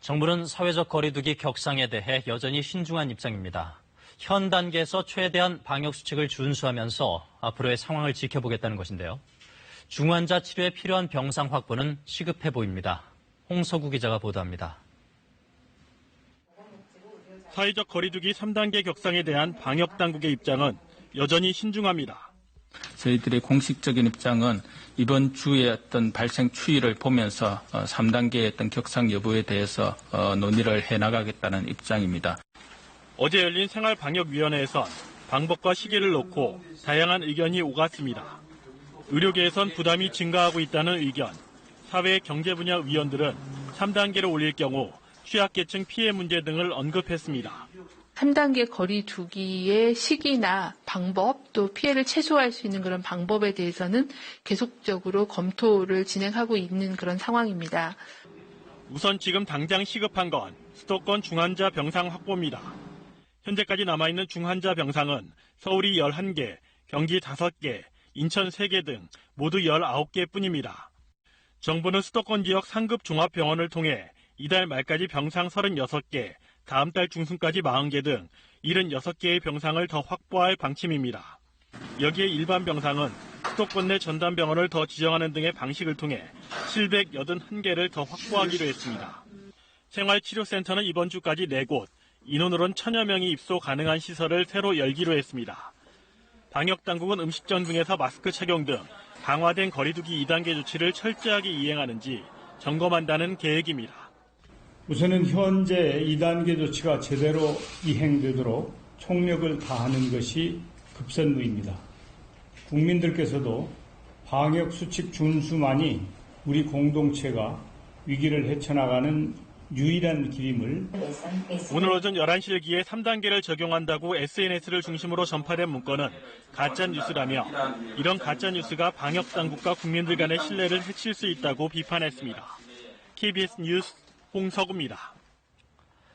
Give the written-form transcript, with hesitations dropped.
정부는 사회적 거리두기 격상에 대해 여전히 신중한 입장입니다. 현 단계에서 최대한 방역수칙을 준수하면서 앞으로의 상황을 지켜보겠다는 것인데요. 중환자 치료에 필요한 병상 확보는 시급해 보입니다. 홍석우 기자가 보도합니다. 사회적 거리두기 3단계 격상에 대한 방역당국의 입장은 여전히 신중합니다. 저희들의 공식적인 입장은 이번 주의 어떤 발생 추이를 보면서 3단계의 어떤 격상 여부에 대해서 논의를 해나가겠다는 입장입니다. 어제 열린 생활방역위원회에선 방법과 시기를 놓고 다양한 의견이 오갔습니다. 의료계에선 부담이 증가하고 있다는 의견, 사회 경제 분야 위원들은 3단계로 올릴 경우 취약계층 피해 문제 등을 언급했습니다. 3단계 거리두기의 시기나 방법, 또 피해를 최소화할 수 있는 그런 방법에 대해서는 계속적으로 검토를 진행하고 있는 그런 상황입니다. 우선 지금 당장 시급한 건 수도권 중환자 병상 확보입니다. 현재까지 남아있는 중환자 병상은 서울이 11개, 경기 5개, 인천 3개 등 모두 19개뿐입니다. 정부는 수도권 지역 상급 종합병원을 통해 이달 말까지 병상 36개, 다음 달 중순까지 40개 등 76개의 병상을 더 확보할 방침입니다. 여기에 일반 병상은 수도권 내 전담병원을 더 지정하는 등의 방식을 통해 781개를 더 확보하기로 했습니다. 생활치료센터는 이번 주까지 4곳, 인원으론 1000여 명이 입소 가능한 시설을 새로 열기로 했습니다. 방역당국은 음식점 등에서 마스크 착용 등 강화된 거리두기 2단계 조치를 철저하게 이행하는지 점검한다는 계획입니다. 우선은 현재 2단계 조치가 제대로 이행되도록 총력을 다하는 것이 급선무입니다. 국민들께서도 방역수칙 준수만이 우리 공동체가 위기를 헤쳐나가는 유일한 길임을 오늘 오전 11시를 기해 3단계를 적용한다고 SNS를 중심으로 전파된 문건은 가짜뉴스라며 이런 가짜뉴스가 방역당국과 국민들 간의 신뢰를 해칠 수 있다고 비판했습니다. KBS 뉴스 홍석우입니다.